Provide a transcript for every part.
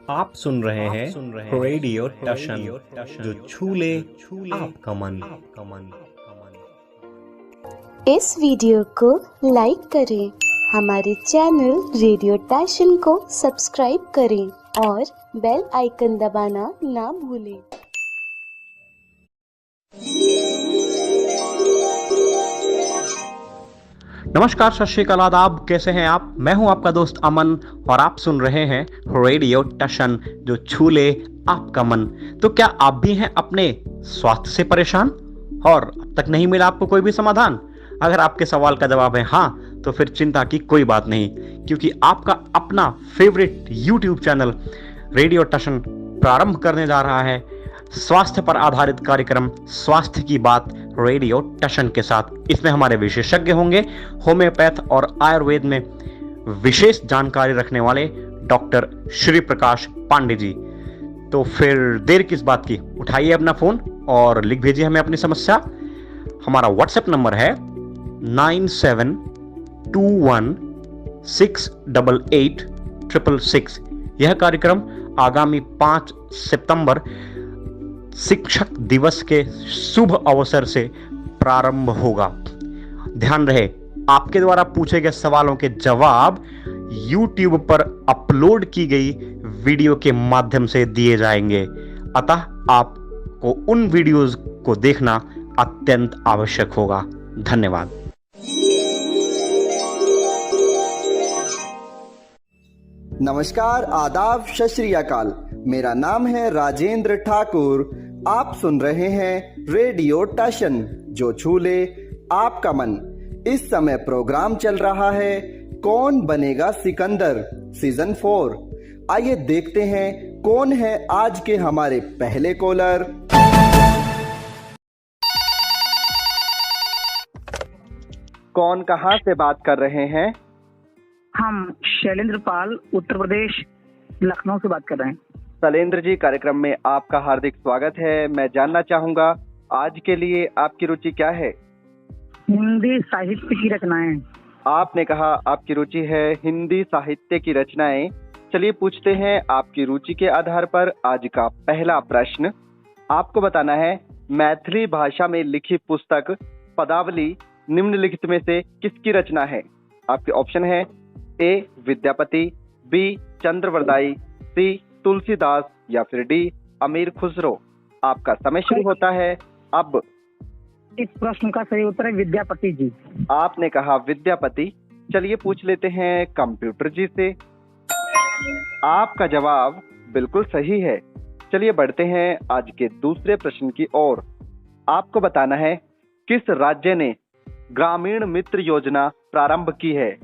आप सुन रहे हैं रेडियो टशन, जो छू ले आपका मन। इस वीडियो को लाइक करें, हमारे चैनल रेडियो टशन को सब्सक्राइब करें और बेल आइकन दबाना ना भूलें। नमस्कार, सत श्री अकाल, आदाब, कैसे हैं आप? मैं हूं आपका दोस्त अमन और आप सुन रहे हैं रेडियो टशन, जो छू ले आपका मन। तो क्या आप भी हैं अपने स्वास्थ्य से परेशान और अब तक नहीं मिला आपको कोई भी समाधान? अगर आपके सवाल का जवाब है हाँ, तो फिर चिंता की कोई बात नहीं, क्योंकि आपका अपना फेवरेट यूट्यूब चैनल रेडियो टशन प्रारंभ करने जा रहा है स्वास्थ्य पर आधारित कार्यक्रम स्वास्थ्य की बात रेडियो टशन के साथ। इसमें हमारे विशेषज्ञ होंगे होम्योपैथ और आयुर्वेद में विशेष जानकारी रखने वाले डॉक्टर श्री प्रकाश पांडे जी। तो फिर देर किस बात की, उठाइए अपना फोन और लिख भेजिए हमें अपनी समस्या। हमारा व्हाट्सएप नंबर है 9721688666। यह कार्यक्रम आगामी 5 सितंबर शिक्षक दिवस के शुभ अवसर से प्रारंभ होगा। ध्यान रहे, आपके द्वारा पूछे गए सवालों के जवाब YouTube पर अपलोड की गई वीडियो के माध्यम से दिए जाएंगे, अतः आपको उन वीडियोस को देखना अत्यंत आवश्यक होगा। धन्यवाद। नमस्कार, आदाब, सत श्री अकाल। मेरा नाम है राजेंद्र ठाकुर। आप सुन रहे हैं रेडियो टशन, जो छू ले आपका मन। इस समय प्रोग्राम चल रहा है कौन बनेगा सिकंदर सीजन 4। आइए देखते हैं कौन है आज के हमारे पहले कॉलर। कौन कहां से बात कर रहे हैं? हम शैलेंद्र पाल उत्तर प्रदेश लखनऊ से बात कर रहे हैं। शैलेंद्र जी, कार्यक्रम में आपका हार्दिक स्वागत है। मैं जानना चाहूंगा आज के लिए आपकी रुचि क्या है? हिंदी साहित्य की रचनाएं। आपने कहा आपकी रुचि है हिंदी साहित्य की रचनाएं। चलिए पूछते हैं आपकी रुचि के आधार पर आज का पहला प्रश्न। आपको बताना है मैथिली भाषा में लिखी पुस्तक पदावली निम्नलिखित में से किसकी रचना है? आपके ऑप्शन है ए विद्यापति, बी चंद्रवरदाई, सी तुलसीदास या फिर डी अमीर खुसरो। आपका समय शुरू होता है अब। इस प्रश्न का सही उत्तर है विद्यापति जी। आपने कहा विद्यापति। चलिए पूछ लेते हैं कंप्यूटर जी से। आपका जवाब बिल्कुल सही है। चलिए बढ़ते हैं आज के दूसरे प्रश्न की ओर। आपको बताना है किस राज्य ने ग्रामीण मित्र योजना प्रारंभ की है?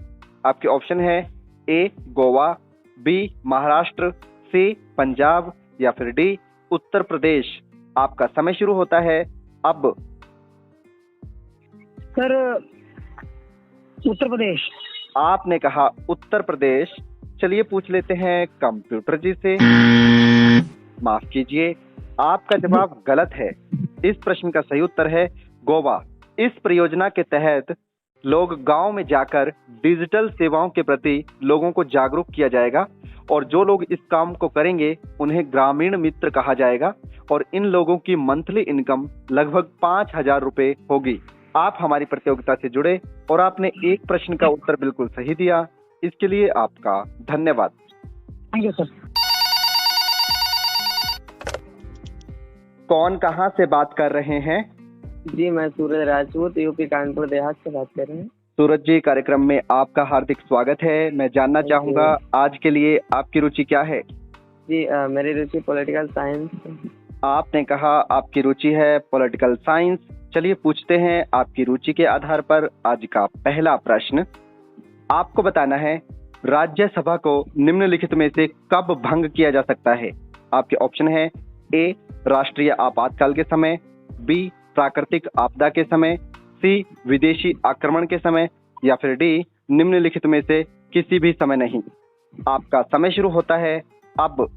आपके ऑप्शन है ए गोवा, बी महाराष्ट्र, सी पंजाब या फिर डी उत्तर प्रदेश। आपका समय शुरू होता है अब। सर, उत्तर प्रदेश। आपने कहा उत्तर प्रदेश। चलिए पूछ लेते हैं कंप्यूटर जी से। माफ कीजिए, आपका जवाब गलत है। इस प्रश्न का सही उत्तर है गोवा। इस परियोजना के तहत लोग गांव में जाकर डिजिटल सेवाओं के प्रति लोगों को जागरूक किया जाएगा और जो लोग इस काम को करेंगे उन्हें ग्रामीण मित्र कहा जाएगा और इन लोगों की मंथली इनकम लगभग 5,000 रुपए होगी। आप हमारी प्रतियोगिता से जुड़े और आपने एक प्रश्न का उत्तर बिल्कुल सही दिया, इसके लिए आपका धन्यवाद। Thank you sir. कौन कहां से बात कर रहे हैं? जी, मैं सूरज राजपूत यूपी कानपुर देहात से बात कर रहे हैं। सूरज जी, कार्यक्रम में आपका हार्दिक स्वागत है। मैं जानना चाहूंगा आज के लिए आपकी रुचि क्या है? जी, मेरी रुचि पॉलिटिकल साइंस। आपने कहा आपकी रुचि है पॉलिटिकल साइंस। चलिए पूछते हैं आपकी रुचि के आधार पर आज का पहला प्रश्न। आपको बताना है राज्यसभा को निम्नलिखित में से कब भंग किया जा सकता है? आपके ऑप्शन है ए राष्ट्रीय आपातकाल के समय, बी प्राकृतिक आपदा के समय, सी विदेशी आक्रमण के समय या फिर डी निम्नलिखित में से किसी भी समय नहीं। आपका समय शुरू होता है अब।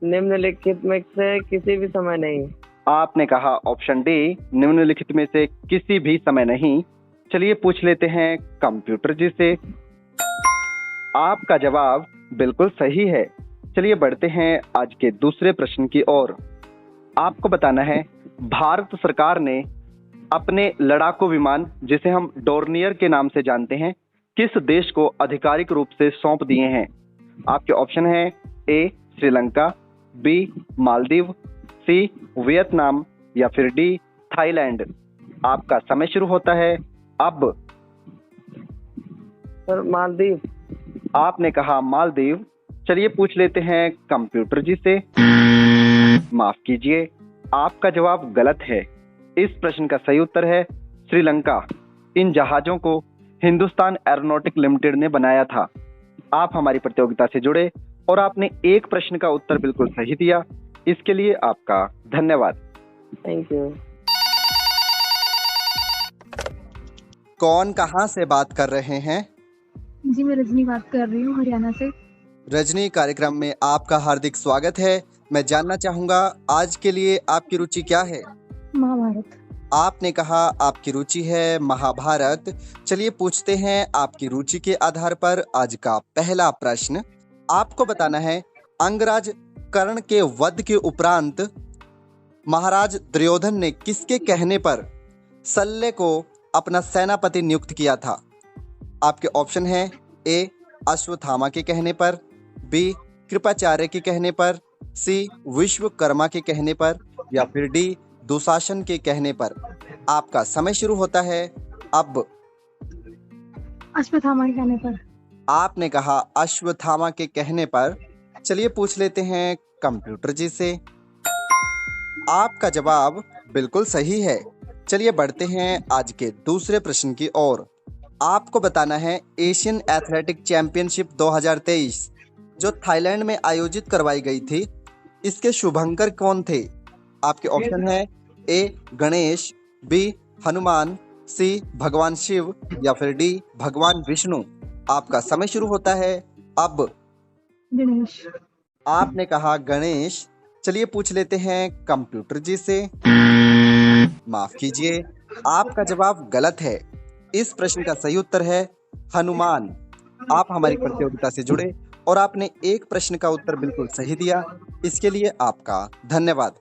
निम्नलिखित में से किसी भी समय नहीं। आपने कहा ऑप्शन डी निम्नलिखित में से किसी भी समय नहीं। चलिए पूछ लेते हैं कंप्यूटर जी से। आपका जवाब बिल्कुल सही है। चलिए बढ़ते हैं आज के दूसरे प्रश्न की ओर। आपको बताना है, भारत सरकार ने अपने लड़ाकू विमान, जिसे हम डोर्नियर के नाम से जानते हैं, किस देश को आधिकारिक रूप से सौंप दिए हैं? आपके ऑप्शन है A Sri Lanka, B Maldives, C Vietnam या फिर डी थाईलैंड। आपका समय शुरू होता है अब। सर मालदीव। आपने कहा मालदीव। चलिए पूछ लेते हैं कंप्यूटर जी से। माफ कीजिए, आपका जवाब गलत है। इस प्रश्न का सही उत्तर है श्रीलंका। इन जहाजों को हिंदुस्तान एरोनॉटिक लिमिटेड ने बनाया था। आप हमारी प्रतियोगिता से जुड़े और आपने एक प्रश्न का उत्तर बिल्कुल सही दिया। इसके लिए आपका धन्यवाद। Thank you. कौन कहाँ से बात कर रहे हैं? जी मैं रजनी बात कर रही हूँ हरियाणा से। रजनी, कार्यक्रम में आपका हार्दिक स्वागत है। मैं जानना चाहूँगा आज के लिए आपकी रुचि क्या है? महाभारत। आपने कहा आपकी रुचि है महाभारत। चलिए पूछते हैं आपकी रुचि के आधार पर आज का पहला प्रश्न। आपको बताना है, अंगराज कर्ण के वध के उपरांत महाराज दुर्योधन ने किसके कहने पर शल्य को अपना सेनापति नियुक्त किया था? आपके ऑप्शन है ए अश्वत्थामा के कहने पर, बी कृपाचार्य के कहने पर, सी विश्वकर्मा के कहने पर या फिर डी दुशासन के कहने पर। आपका समय शुरू होता है अब। अश्वत्थामा के कहने पर। आपने कहा अश्वत्थामा के कहने पर। चलिए पूछ लेते हैं कंप्यूटर जी से। आपका जवाब बिल्कुल सही है। चलिए बढ़ते हैं आज के दूसरे प्रश्न की ओर। आपको बताना है, एशियन एथलेटिक चैंपियनशिप 2023 जो थाईलैंड में आयोजित करवाई गई थी, इसके शुभंकर कौन थे? आपके ऑप्शन है ए गणेश, बी हनुमान, सी भगवान शिव या फिर डी भगवान विष्णु। आपका समय शुरू होता है अब। गणेश। आपने कहा गणेश। चलिए पूछ लेते हैं कंप्यूटर जी से। माफ कीजिए, आपका जवाब गलत है। इस प्रश्न का सही उत्तर है हनुमान। आप हमारी प्रतियोगिता से जुड़े और आपने एक प्रश्न का उत्तर बिल्कुल सही दिया। इसके लिए आपका धन्यवाद।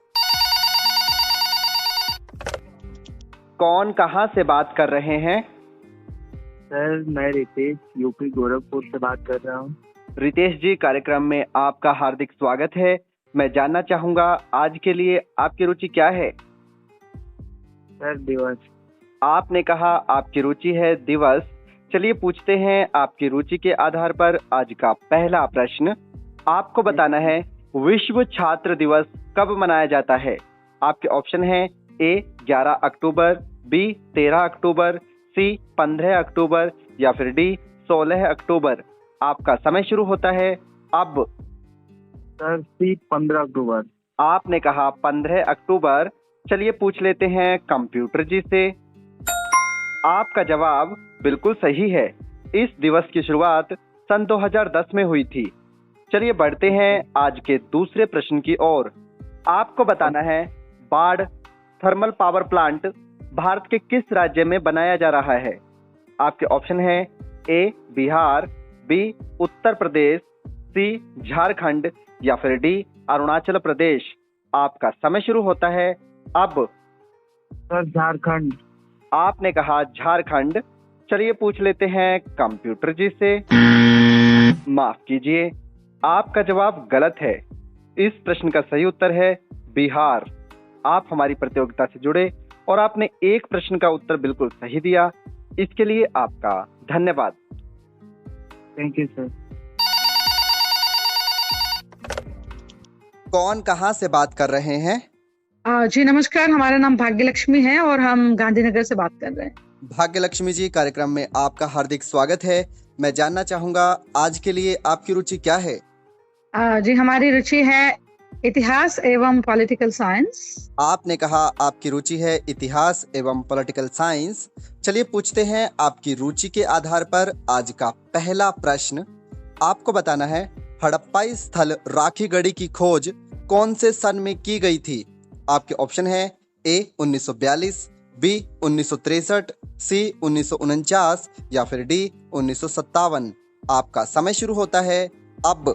कौन कहाँ से बात कर रहे हैं? सर मैं रितेश यूपी गोरखपुर से बात कर रहा हूँ। रितेश जी, कार्यक्रम में आपका हार्दिक स्वागत है। मैं जानना चाहूंगा आज के लिए आपकी रुचि क्या है? सर दिवस। आपने कहा आपकी रुचि है दिवस। चलिए पूछते हैं आपकी रुचि के आधार पर आज का पहला प्रश्न। आपको बताना है, विश्व छात्र दिवस कब मनाया जाता है? आपके ऑप्शन है ए 11 अक्टूबर, बी 13 अक्टूबर, सी 15 अक्टूबर या फिर डी 16 अक्टूबर। आपका समय शुरू होता है अब। सर सी 15 अक्टूबर। आपने कहा 15 अक्टूबर। चलिए पूछ लेते हैं कंप्यूटर जी से। आपका जवाब बिल्कुल सही है। इस दिवस की शुरुआत सन 2010 में हुई थी। चलिए बढ़ते हैं आज के दूसरे प्रश्न की ओर। आपको बताना है, बाढ़ थर्मल पावर प्लांट भारत के किस राज्य में बनाया जा रहा है? आपके ऑप्शन है ए बिहार, बी उत्तर प्रदेश, सी झारखंड या फिर डी अरुणाचल प्रदेश। आपका समय शुरू होता है अब। सर झारखंड। आपने कहा झारखंड। चलिए पूछ लेते हैं कंप्यूटर जी से। माफ कीजिए, आपका जवाब गलत है। इस प्रश्न का सही उत्तर है बिहार। आप हमारी प्रतियोगिता से जुड़े और आपने एक प्रश्न का उत्तर बिल्कुल सही दिया। इसके लिए आपका धन्यवाद। Thank you sir. कौन कहाँ से बात कर रहे हैं? जी नमस्कार, हमारा नाम भाग्यलक्ष्मी है और हम गांधीनगर से बात कर रहे हैं। भाग्यलक्ष्मी जी, कार्यक्रम में आपका हार्दिक स्वागत है। मैं जानना चाहूंगा आज के लिए आपकी रुचि क्या है? जी हमारी रुचि है इतिहास एवं पॉलिटिकल साइंस। आपने कहा आपकी रुचि है इतिहास एवं पॉलिटिकल साइंस। चलिए पूछते हैं आपकी रुचि के आधार पर आज का पहला प्रश्न। आपको बताना है, हड़प्पाई स्थल राखीगढ़ी की खोज कौन से सन में की गई थी? आपके ऑप्शन है ए 1942, बी 1963, सी 1949 या फिर डी 1957। आपका समय शुरू होता है अब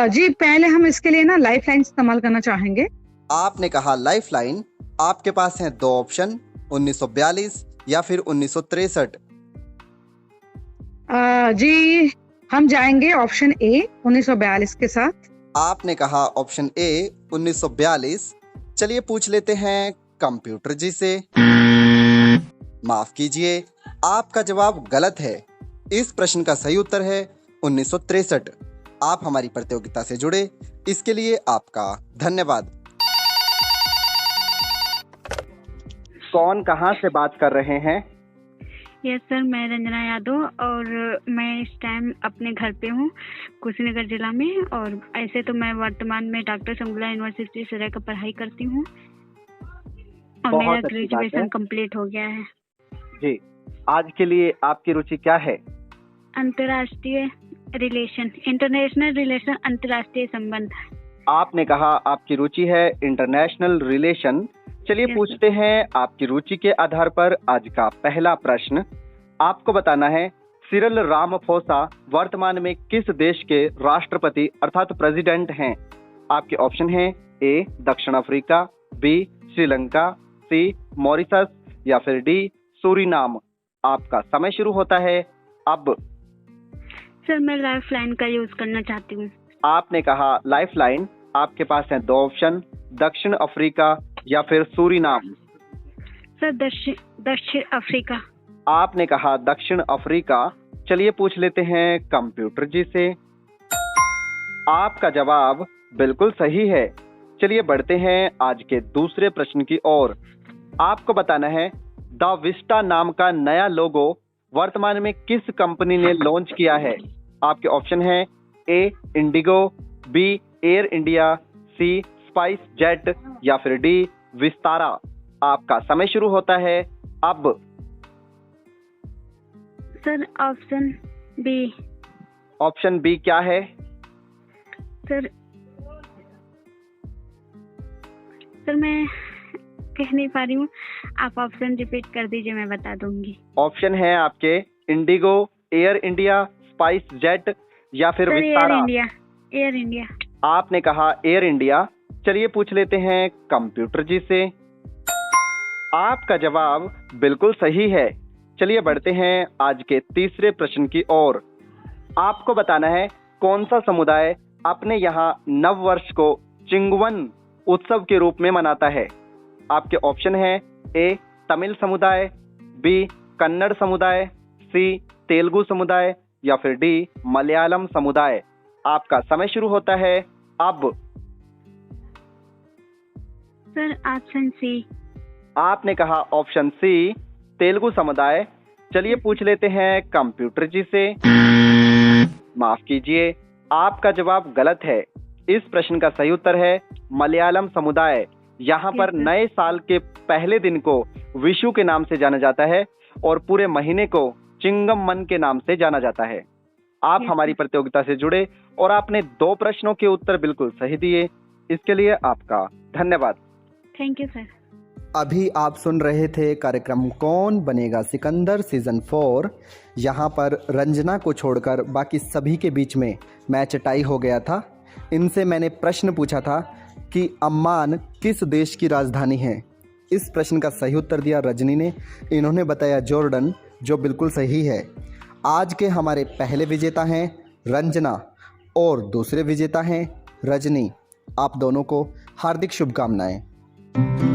जी पहले हम इसके लिए ना लाइफ लाइन इस्तेमाल करना चाहेंगे। आपने कहा लाइफलाइन। आपके पास हैं दो ऑप्शन, 1942 या फिर 1963। जी हम जाएंगे ऑप्शन ए 1942 के साथ। आपने कहा ऑप्शन ए 1942। चलिए पूछ लेते हैं कंप्यूटर जी से। माफ कीजिए, आपका जवाब गलत है। इस प्रश्न का सही उत्तर है 1963। आप हमारी प्रतियोगिता से जुड़े, इसके लिए आपका धन्यवाद। कौन कहाँ से बात कर रहे हैं? यस सर, मैं रंजना यादव और मैं इस टाइम अपने घर पे हूँ कुशीनगर जिला में। और ऐसे तो मैं वर्तमान में डॉक्टर संगुला यूनिवर्सिटी से का पढ़ाई करती हूँ और बहुत मेरा अच्छी बात है। ग्रेजुएशन कंप्लीट हो गया है। जी, आज के लिए आपकी रुचि क्या है? अंतर्राष्ट्रीय रिलेशन, इंटरनेशनल रिलेशन, अंतर्राष्ट्रीय संबंध। आपने कहा आपकी रुचि है इंटरनेशनल रिलेशन। चलिए Yes, पूछते हैं आपकी रुचि के आधार पर आज का पहला प्रश्न। आपको बताना है सिरिल रामाफोसा वर्तमान में किस देश के राष्ट्रपति अर्थात प्रेसिडेंट हैं? आपके ऑप्शन हैं ए दक्षिण अफ्रीका, बी श्रीलंका, सी मॉरिशस या फिर डी सूरीनाम। आपका समय शुरू होता है अब। सर मैं लाइफ लाइन का यूज करना चाहती हूँ। आपने कहा लाइफलाइन। आपके पास हैं दो ऑप्शन, दक्षिण अफ्रीका या फिर सूरीनाम। सर दक्षिण अफ्रीका। आपने कहा दक्षिण अफ्रीका। चलिए पूछ लेते हैं कंप्यूटर जी से। आपका जवाब बिल्कुल सही है। चलिए बढ़ते हैं आज के दूसरे प्रश्न की ओर। आपको बताना है द विस्टा नाम का नया लोगो वर्तमान में किस कंपनी ने लॉन्च किया है? आपके ऑप्शन हैं ए इंडिगो, बी एयर इंडिया, सी स्पाइस जेट या फिर डी विस्तारा। आपका समय शुरू होता है अब। Sir option B. Option B क्या है? सर मैं कह नहीं पा रही हूँ, आप ऑप्शन रिपीट कर दीजिए, मैं बता दूंगी। ऑप्शन है आपके Indigo, air India, spice jet या फिर sir Vistara. Air India. Air India. आपने कहा एयर इंडिया। चलिए पूछ लेते हैं कंप्यूटर जी से। आपका जवाब बिल्कुल सही है। चलिए बढ़ते हैं आज के तीसरे प्रश्न की ओर। आपको बताना है कौन सा समुदाय अपने यहाँ नव वर्ष को चिंगवन उत्सव के रूप में मनाता है? आपके ऑप्शन है ए तमिल समुदाय, बी कन्नड़ समुदाय, सी तेलुगु समुदाय या फिर डी मलयालम समुदाय। आपका समय शुरू होता है अब। Sir option C. आपने कहा ऑप्शन सी तेलुगु समुदाय। चलिए पूछ लेते हैं कंप्यूटर जी से। माफ कीजिए, आपका जवाब गलत है। इस प्रश्न का सही उत्तर है मलयालम समुदाय। यहाँ पर नए साल के पहले दिन को विशु के नाम से जाना जाता है और पूरे महीने को चिंगमन के नाम से जाना जाता है। आप हमारी प्रतियोगिता से जुड़े और आपने 2 प्रश्नों के उत्तर बिल्कुल सही दिए, इसके लिए आपका धन्यवाद। Thank you sir. अभी आप सुन रहे थे कार्यक्रम कौन बनेगा सिकंदर सीजन 4। यहाँ पर रंजना को छोड़कर बाकी सभी के बीच में मैच टाई हो गया था। इनसे मैंने प्रश्न पूछा था कि अम्मान किस देश की राजधानी है। इस प्रश्न का सही उत्तर दिया रजनी ने। इन्होंने बताया जॉर्डन, जो बिल्कुल सही है। आज के हमारे पहले विजेता हैं रंजना और दूसरे विजेता हैं रजनी। आप दोनों को हार्दिक शुभकामनाएं।